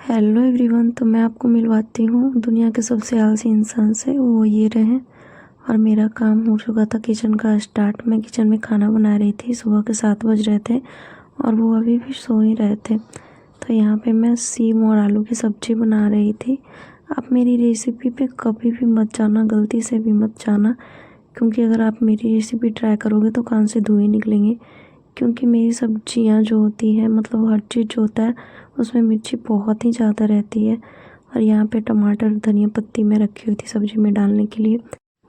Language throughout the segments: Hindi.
Hello everyone. तो मैं आपको मिलवाती हूँ दुनिया के सबसे आलसी इंसान से। वो ये रहे। और मेरा काम हो चुका था किचन का स्टार्ट। मैं किचन में खाना बना रही थी। सुबह के 7 बज रहे थे और वो अभी भी सो ही रहे थे। तो यहाँ पे मैं सीम और आलू की सब्ज़ी बना रही थी। आप मेरी रेसिपी पे कभी भी मत जाना, गलती से भी मत जाना, क्योंकि अगर आप मेरी रेसिपी ट्राई करोगे तो कान से धुएँ निकलेंगे। क्योंकि मेरी सब्जियां जो होती हैं, मतलब हर चीज़ जो होता है उसमें मिर्ची बहुत ही ज़्यादा रहती है। और यहाँ पे टमाटर, धनिया पत्ती मैं रखी हुई थी सब्जी में डालने के लिए।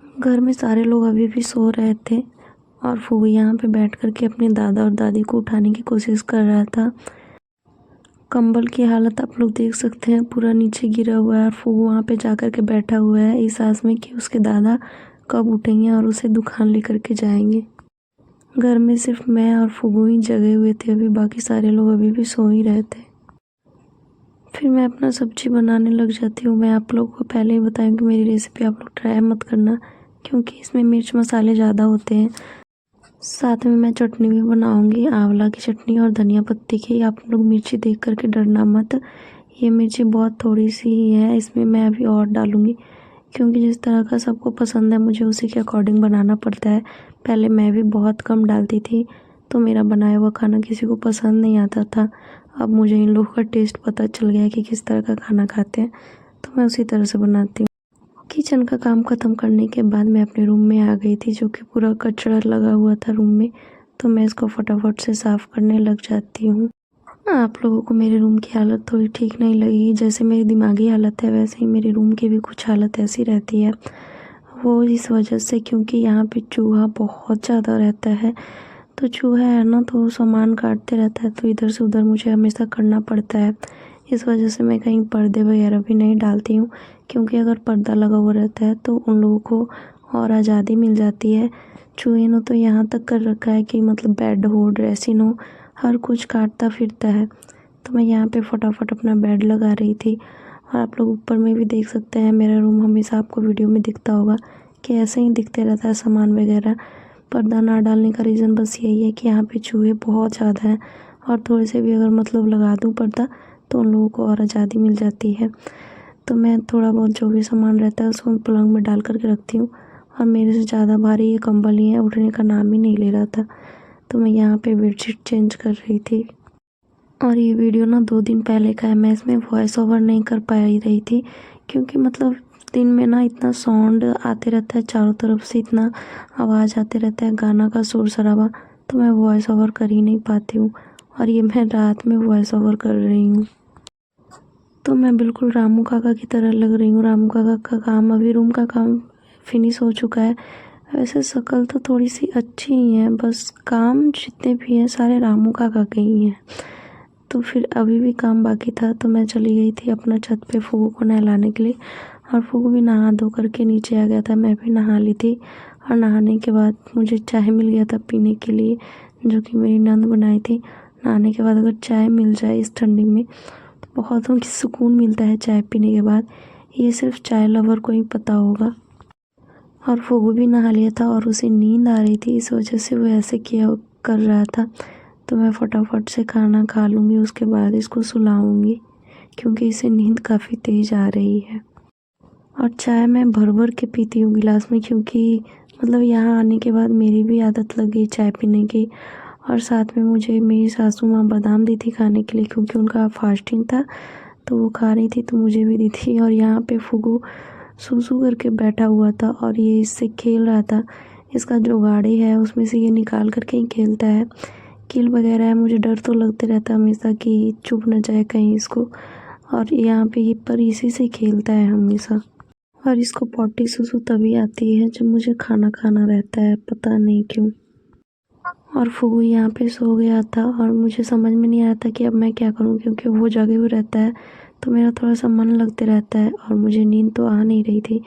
घर में सारे लोग अभी भी सो रहे थे और फूफी यहाँ पे बैठ कर के अपने दादा और दादी को उठाने की कोशिश कर रहा था। कंबल की हालत आप लोग देख सकते हैं, पूरा नीचे गिरा हुआ है और फूफू वहाँ पे जा कर के बैठा हुआ है इस आस में कि उसके दादा कब उठेंगे और उसे दुकान लेकर के जाएंगे। घर में सिर्फ मैं और फूफू ही जगे हुए थे, अभी बाकी सारे लोग अभी भी सो ही रहे थे। फिर मैं अपना सब्जी बनाने लग जाती हूँ। मैं आप लोगों को पहले ही बताऊँ कि मेरी रेसिपी आप लोग ट्राई मत करना, क्योंकि इसमें मिर्च मसाले ज़्यादा होते हैं। साथ में मैं चटनी भी बनाऊँगी, आंवला की चटनी और धनिया पत्ती की। आप लोग मिर्ची देख करके डरना मत, ये मिर्ची बहुत थोड़ी सी ही है, इसमें मैं अभी और डालूँगी, क्योंकि जिस तरह का सबको पसंद है मुझे उसी के अकॉर्डिंग बनाना पड़ता है। पहले मैं भी बहुत कम डालती थी तो मेरा बनाया हुआ खाना किसी को पसंद नहीं आता था। अब मुझे इन लोगों का टेस्ट पता चल गया है कि किस तरह का खाना खाते हैं, तो मैं उसी तरह से बनाती हूँ। किचन का काम ख़त्म करने के बाद मैं अपने रूम में आ गई थी, जो कि पूरा कचरा लगा हुआ था रूम में। तो मैं इसको फटाफट से साफ़ करने लग जाती हूँ। आप लोगों को मेरे रूम की हालत थोड़ी ठीक नहीं लगी, जैसे मेरी दिमागी हालत है वैसे ही मेरे रूम की भी कुछ हालत ऐसी रहती है। वो इस वजह से क्योंकि यहाँ पे चूहा बहुत ज़्यादा रहता है। तो चूहा है ना, तो सामान काटते रहता है, तो इधर से उधर मुझे हमेशा करना पड़ता है। इस वजह से मैं कहीं पर्दे वगैरह भी नहीं डालती हूँ, क्योंकि अगर पर्दा लगा हुआ रहता है तो उन लोगों को और आज़ादी मिल जाती है। चूहे ने तो यहाँ तक कर रखा है कि मतलब बेड हो, ड्रेसिंग हो, हर कुछ काटता फिरता है। तो मैं यहाँ पे फटाफट अपना बेड लगा रही थी। और आप लोग ऊपर में भी देख सकते हैं, मेरा रूम हमेशा आपको वीडियो में दिखता होगा कि ऐसे ही दिखते रहता है सामान वगैरह। पर्दा ना डालने का रीज़न बस यही है कि यहाँ पे चूहे बहुत ज़्यादा हैं और थोड़े से भी अगर मतलब लगा दूँ पर्दा तो उन लोगों को और आज़ादी मिल जाती है। तो मैं थोड़ा बहुत जो भी सामान रहता है उसको पलंग में डाल करके रखती हूँ। और मेरे से ज़्यादा भारी ये कंबल ही है, उठने का नाम ही नहीं ले रहा था। तो मैं यहाँ पे बेडशीट चेंज कर रही थी। और ये वीडियो ना 2 दिन पहले का है। मैं इसमें वॉइस ओवर नहीं कर पा रही थी, क्योंकि मतलब दिन में ना इतना साउंड आते रहता है, चारों तरफ से इतना आवाज़ आते रहता है, गाना का शोर शराबा, तो मैं वॉइस ओवर कर ही नहीं पाती हूँ। और ये मैं रात में वॉइस ओवर कर रही हूँ, तो मैं बिल्कुल रामू काका की तरह लग रही हूँ। रामू काका का काम, अभी रूम का काम फिनिश हो चुका है। वैसे शक्ल तो थोड़ी सी अच्छी ही है, बस काम जितने भी हैं सारे रामू काका के ही हैं। तो फिर अभी भी काम बाकी था, तो मैं चली गई थी अपना छत पे फूफू को नहलाने के लिए। और फूफू भी नहा धो करके नीचे आ गया था, मैं भी नहा ली थी। और नहाने के बाद मुझे चाय मिल गया था पीने के लिए, जो कि मेरी नंद बनाई थी। नहाने के बाद अगर चाय मिल जाए इस ठंडी में तो बहुत ही सुकून मिलता है चाय पीने के बाद। ये सिर्फ चाय लवर को ही पता होगा। और फूफू भी नहा लिया था और उसे नींद आ रही थी, इस वजह से वो ऐसे किया कर रहा था। तो मैं फटाफट से खाना खा लूँगी, उसके बाद इसको सुलाऊँगी, क्योंकि इसे नींद काफ़ी तेज़ आ रही है। और चाय मैं भर भर के पीती हूँ गिलास में, क्योंकि मतलब यहाँ आने के बाद मेरी भी आदत लग गई चाय पीने की। और साथ में मुझे मेरी सासू माँ बादाम दी थी खाने के लिए, क्योंकि उनका फास्टिंग था, तो वो खा रही थी तो मुझे भी दी थी। और यहाँ पे फूफू सूसू करके बैठा हुआ था और ये इससे खेल रहा था। इसका जो गाड़ी है उसमें से ये निकाल करके ही खेलता है। कील वगैरह है, मुझे डर तो लगते रहता है हमेशा कि चुभ न जाए कहीं इसको। और यहाँ पे ये पर इसी से खेलता है हमेशा। और इसको पॉटी सुसु तभी आती है जब मुझे खाना खाना रहता है, पता नहीं क्यों। और फूफू यहाँ पे सो गया था और मुझे समझ में नहीं आया था कि अब मैं क्या करूँ, क्योंकि वो जगे हुए रहता है तो मेरा थोड़ा सा मन लगते रहता है और मुझे नींद तो आ नहीं रही थी।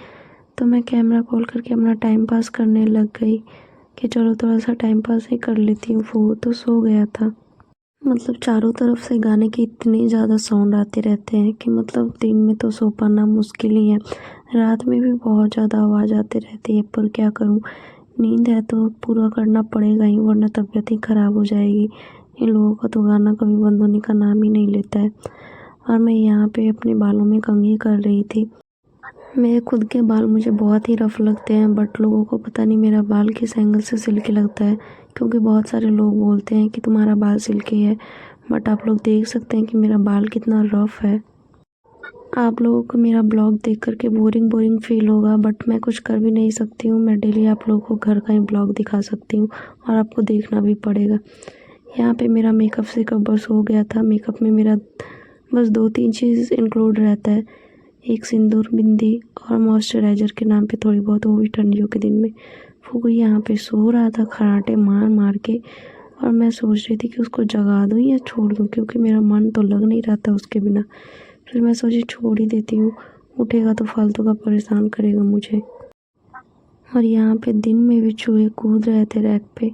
तो मैं कैमरा खोल करके अपना टाइम पास करने लग गई कि चलो थोड़ा सा टाइम पास ही कर लेती हूँ। फूफू तो सो गया था। मतलब चारों तरफ से गाने के इतने ज़्यादा साउंड आते रहते हैं कि मतलब दिन में तो सो पाना मुश्किल ही है, रात में भी बहुत ज़्यादा आवाज़ आती रहती है। पर क्या करूँ, नींद है तो पूरा करना पड़ेगा ही, वरना तबीयत ही ख़राब हो जाएगी। इन लोगों का तो गाना कभी बंद होने का नाम ही नहीं लेता है। और मैं यहाँ पे अपने बालों में कंघी कर रही थी। मेरे खुद के बाल मुझे बहुत ही रफ़ लगते हैं, बट लोगों को पता नहीं मेरा बाल किस एंगल से सिल्की लगता है, क्योंकि बहुत सारे लोग बोलते हैं कि तुम्हारा बाल सिल्की है, बट आप लोग देख सकते हैं कि मेरा बाल कितना रफ़ है। आप लोगों को मेरा ब्लॉग देख कर के बोरिंग फील होगा, बट मैं कुछ कर भी नहीं सकती हूँ। मैं डेली आप लोगों को घर का ही ब्लॉग दिखा सकती हूँ और आपको देखना भी पड़ेगा। यहाँ पे मेरा मेकअप से बस हो गया था। मेकअप में मेरा बस 2-3 चीज़ इंक्लूड रहता है, एक सिंदूर, बिंदी और मॉइस्चराइज़र के नाम पे थोड़ी बहुत, वो भी ठंडियों के दिन में। फूफू यहाँ पे सो रहा था खर्राटे मार के, और मैं सोच रही थी कि उसको जगा दूँ या छोड़ दूँ, क्योंकि मेरा मन तो लग नहीं रहा था उसके बिना। फिर मैं सोची छोड़ ही देती हूँ, उठेगा तो फालतू का परेशान करेगा मुझे। और यहाँ पे दिन में भी चूहे कूद रहे थे रैक पे।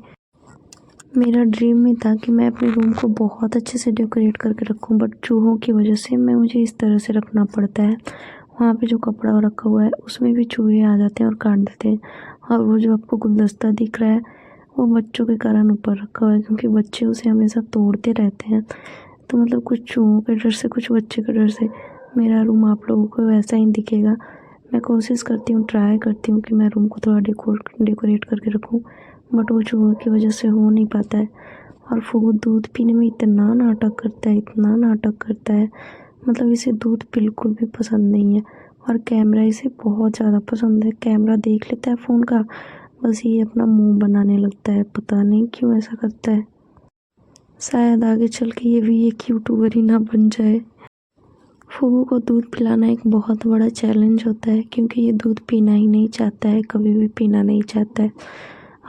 मेरा ड्रीम में था कि मैं अपने रूम को बहुत अच्छे से डेकोरेट करके रखूं, बट चूहों की वजह से मुझे इस तरह से रखना पड़ता है। वहाँ पे जो कपड़ा रखा हुआ है उसमें भी चूहे आ जाते हैं और काट देते हैं। और वो जो आपको गुलदस्ता दिख रहा है वो बच्चों के कारण ऊपर रखा हुआ है, क्योंकि बच्चे उसे हमेशा तोड़ते रहते हैं। तो मतलब कुछ चूहों के डर से, कुछ बच्चे के डर से मेरा रूम आप लोगों को वैसा ही दिखेगा। मैं कोशिश करती हूँ, ट्राई करती हूँ कि मैं रूम को थोड़ा डेकोरेट करके रखूँ, बट वो चूहों की वजह से हो नहीं पाता है। और फूफू दूध पीने में इतना नाटक करता है, इतना नाटक करता है, मतलब इसे दूध बिल्कुल भी पसंद नहीं है। और कैमरा इसे बहुत ज़्यादा पसंद है। कैमरा देख लेता है फ़ोन का, बस ये अपना मुंह बनाने लगता है। पता नहीं क्यों ऐसा करता है। शायद आगे चल के ये भी एक यूट्यूबर ही ना बन जाए। फूफू को दूध पिलाना एक बहुत बड़ा चैलेंज होता है, क्योंकि ये दूध पीना ही नहीं चाहता है, कभी भी पीना नहीं चाहता है।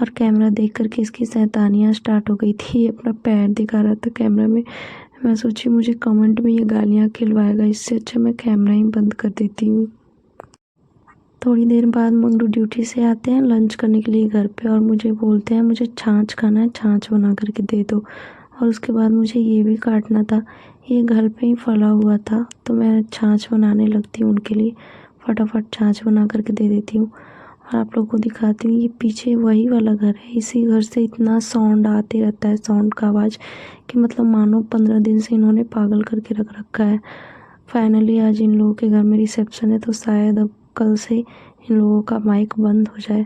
और कैमरा देख कर के इसकी शैतानियाँ स्टार्ट हो गई थी। ये अपना पैर दिखा रहा था कैमरा में। मैं सोची मुझे कमेंट में ये गालियाँ खिलवाएगा, इससे अच्छा मैं कैमरा ही बंद कर देती हूँ। थोड़ी देर बाद मंगरू ड्यूटी से आते हैं लंच करने के लिए घर पे, और मुझे बोलते हैं मुझे छाछ खाना है, छाछ बना करके दे दो। और उसके बाद मुझे ये भी काटना था, ये घर पे ही फला हुआ था, तो मैं छाछ बनाने लगती हूँ उनके लिए। फटाफट छाछ बना करके दे देती हूँ। और आप लोगों को दिखाती हूँ, ये पीछे वही वाला घर है। इसी घर से इतना साउंड आते रहता है, साउंड का आवाज़, कि मतलब मानो 15 दिन से इन्होंने पागल करके रख रखा है। फाइनली आज इन लोगों के घर में रिसेप्शन है, तो शायद अब कल से इन लोगों का माइक बंद हो जाए,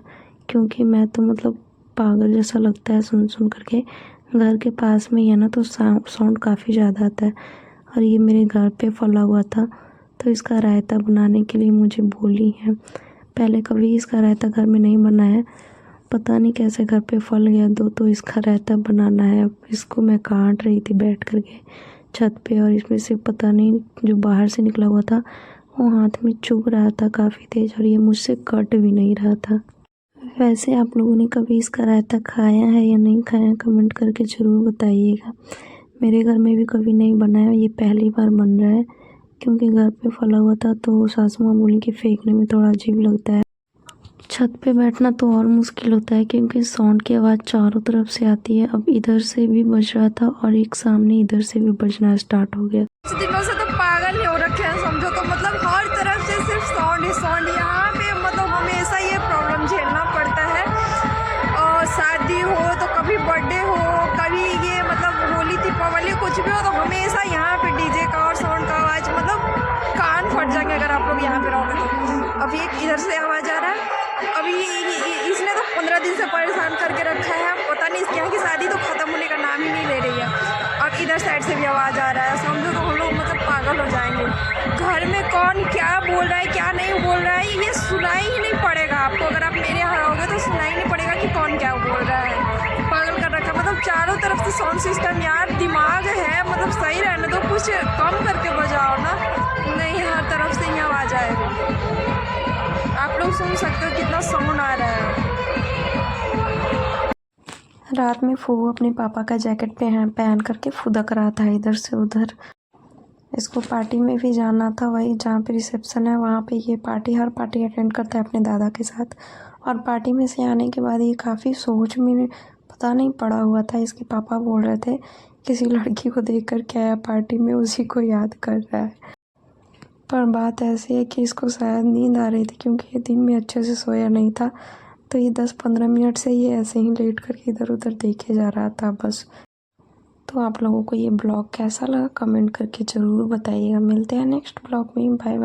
क्योंकि मैं तो मतलब पागल जैसा लगता है सुन करके। घर के पास में ही है ना, तो साउंड काफ़ी ज़्यादा आता है। और ये मेरे घर पे फला हुआ था, तो इसका रायता बनाने के लिए मुझे बोली है। पहले कभी इसका रायता घर में नहीं बना है, पता नहीं कैसे घर पे फल गया तो इसका रायता बनाना है। अब इसको मैं काट रही थी बैठ करके छत पे, और इसमें से पता नहीं जो बाहर से निकला हुआ था वो हाथ में चुभ रहा था काफ़ी तेज, और ये मुझसे कट भी नहीं रहा था। वैसे आप लोगों ने कभी इसका रायता खाया है या नहीं खाया, कमेंट करके ज़रूर बताइएगा। मेरे घर में भी कभी नहीं बना है, ये पहली बार बन रहा है, क्योंकि घर पे फला हुआ था तो सासू माँ बोली कि फेंकने में थोड़ा अजीब लगता है। छत पे बैठना तो और मुश्किल होता है, क्योंकि साउंड की आवाज़ चारों तरफ से आती है। अब इधर से भी बज रहा था और एक सामने इधर से भी बजना स्टार्ट हो गया। कुछ दिनों से तो पागल ही हो रखे हैं समझो, तो मतलब हर तरफ से सिर्फ साउंड ही साउंड। यहाँ पे मतलब हमेशा ये प्रॉब्लम झेलना पड़ता है। और शादी हो तो कभी बर्थडे हो, कभी ये मतलब होली दीपावली कुछ भी हो, तो हमेशा यहाँ पे डीजे का और साउंड का आवाज़, मतलब कान फट जाएंगे अगर आप लोग यहाँ पे रहोगे तो। अभी एक इधर से आवाज़ आ रहा है, अभी इसने तो 15 दिन से परेशान करके रखा है। पता नहीं इसके यहाँ की शादी तो ख़त्म होने का नाम ही नहीं ले रही है। अब इधर साइड से भी आवाज़ आ रहा है, समझो तो हम लोग मतलब पागल हो जाएंगे। घर में कौन क्या बोल रहा है क्या नहीं बोल रहा है ये सुनाई ही नहीं पड़ेगा आपको। अगर आप मेरे यहाँ रहोगे तो सुनाई नहीं पड़ेगा कि कौन क्या बोल रहा है। पागल कर रखा, मतलब चारों तरफ से साउंड सिस्टम। यार दिमाग है मतलब सही रहने दो, कुछ कम करके बजाओ ना। नहीं, हर तरफ से ही आवाज़ आएगी। आप लोग सुन सकते हो कितना साउंड आ रहा है। रात में फूफू अपने पापा का जैकेट पहन करके फुदक रहा था इधर से उधर। इसको पार्टी में भी जाना था, वही जहाँ पे रिसेप्शन है वहाँ पे। ये हर पार्टी अटेंड करता है अपने दादा के साथ। और पार्टी में से आने के बाद ये काफ़ी सोच में पता नहीं पड़ा हुआ था। इसके पापा बोल रहे थे किसी लड़की को देख कर के आया पार्टी में, उसी को याद कर रहा है। पर बात ऐसी है कि इसको शायद नींद आ रही थी, क्योंकि ये दिन में अच्छे से सोया नहीं था। तो ये 10-15 मिनट से ये ऐसे ही लेट करके इधर उधर देखे जा रहा था बस। तो आप लोगों को ये ब्लॉग कैसा लगा कमेंट करके ज़रूर बताइएगा। मिलते हैं नेक्स्ट ब्लॉग में। Bye bye.